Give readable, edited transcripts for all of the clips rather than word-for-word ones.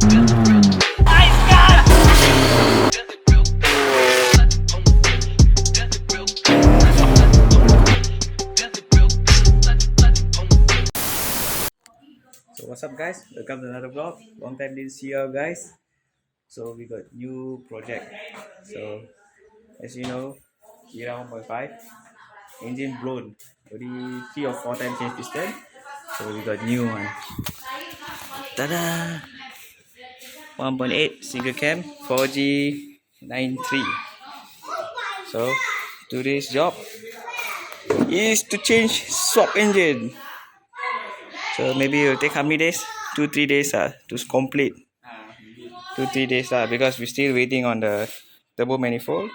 So what's up guys, welcome to another vlog. Long time didn't see you guys. So we got new project. So as you know, Wira 1.5 engine blown, already 3 or 4 times change piston. So we got new one. Tada! 1.8 single cam 4G93. So today's job is to change swap engine. So maybe it'll take how many days? 2-3 days to complete. 2-3 days because we're still waiting on the turbo manifold.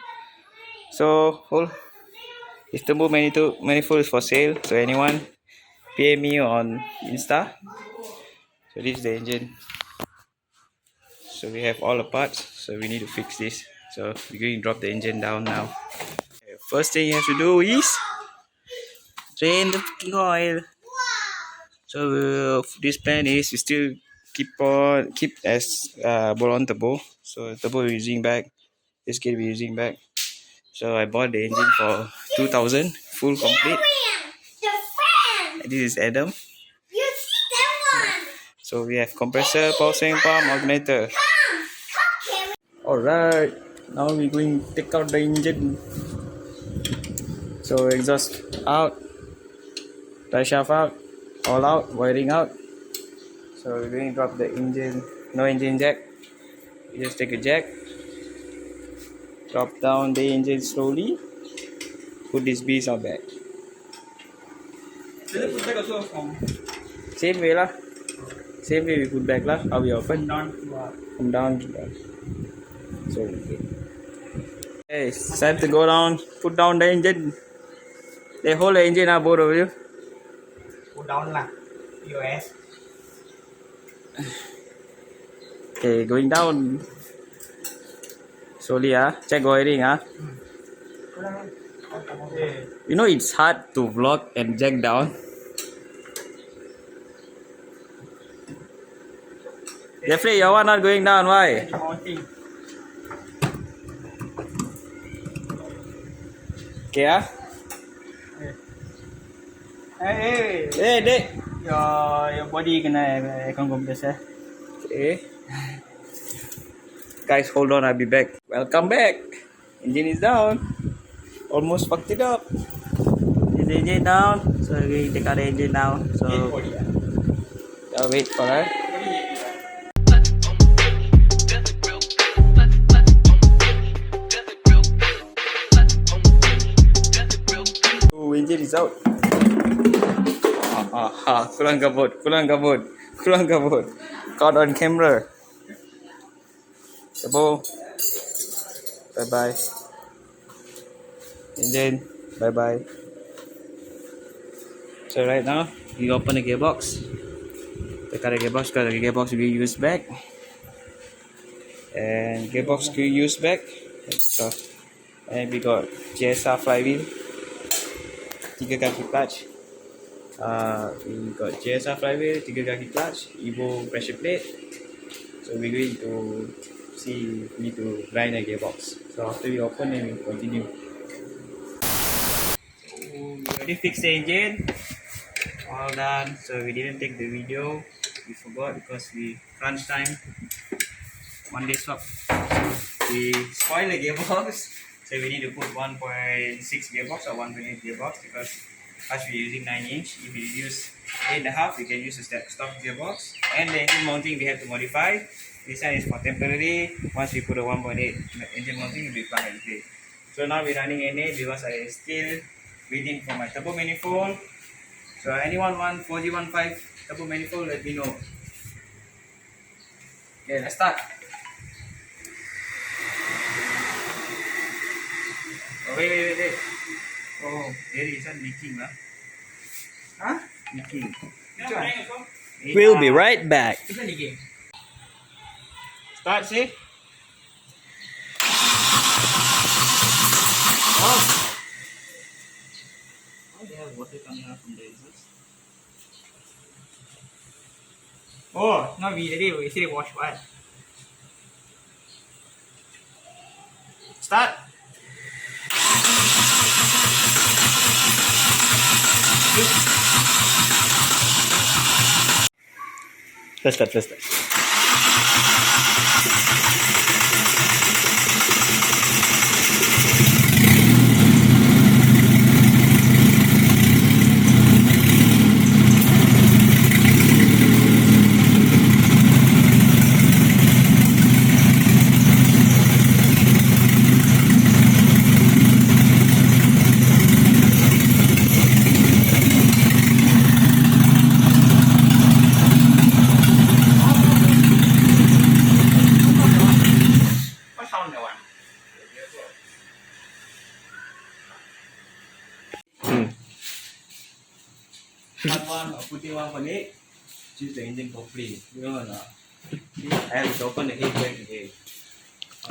So this turbo manifold is for sale. So anyone PM me on Insta. So this is the engine. So we have all the parts. So we need to fix this. So we're going to drop the engine down now. First thing you have to do is drain the fucking oil. So this plan is we still keep as bolt-on turbo. So turbo we're using back. This kit we're using back. So I bought the engine for 2,000 full complete. This is Adam. So we have compressor, power steering pump, alternator. Alright, now we're going to take out the engine. So exhaust out, drive shaft out, all out, wiring out. So we're going to drop the engine, no engine jack. You just take a jack, drop down the engine slowly, put this beast on back. Same way lah. Same way we put back lah. How we open? From down to down. So okay, it's time to go down. Put down the engine. They hold the engine up, both of you. Put down lah. US. Okay, going down. Slowly check wiring You know it's hard to vlog and jack down. Jeffrey, your one not going down, why? Okay Hey, Dek. your body kena aircon compressor. Okay. Guys, hold on, I'll be back. Welcome back. Engine is down. Almost fucked it up. Is the engine down? So we take out the engine now. So I'll wait for her. Oh, engine is out. Kurang kabut. Caught on camera. Turbo. Bye bye. Engine. Bye bye. So right now we open the gearbox. Take out the gearbox because the gearbox will be used back. And gearbox will be used back. So and we got GSR flywheel. 3 kaki clutch. We got GSR flywheel, 3 kaki clutch, Evo pressure plate. So we're going to see if we need to grind the gearbox. So after we open, then we'll continue. So we already fixed the engine. All done. So we didn't take the video. We forgot because we crunch time. One day swap. So we spoiled the gearbox. So we need to put 1.6 gearbox or 1.8 gearbox because as we're using 9-inch, if we use 8.5, we can use a stock gearbox. And the engine mounting we have to modify. This one is for temporary. Once we put a 1.8 engine mounting, it will be plug and play. So now we're running NA because I am still waiting for my turbo manifold. So anyone want 4G15 turbo manifold, let me know. Okay, let's start. Oh, wait. Oh, there is one leaking lah. Huh? Leaking. We'll be right back. Start, see? Oh! Why they have water coming out from the exhaust? Oh, no, we already wash what? Start. Let's start. What sound that one? Part one of putting one for it. Choose the engine properly. You know or not? I have to open the head bank again.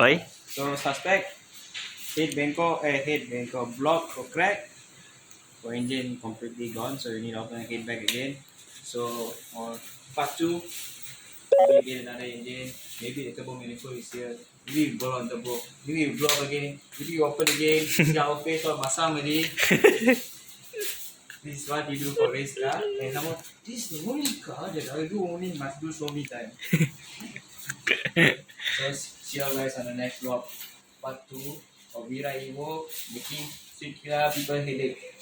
Oi? So suspect head banko block or crack. For engine completely gone, so you need to open the head back again. So on part two, maybe get another engine. Maybe the turbo manifold is here. Maybe you blow on turbo. Maybe you blow up again. Maybe you open again. See our face or masam already. This is what you do for race car. And some more, this is the only car that I do only must do so many times. So see you guys on the next vlog. Part 2 of Wira Evo making street killer people headache.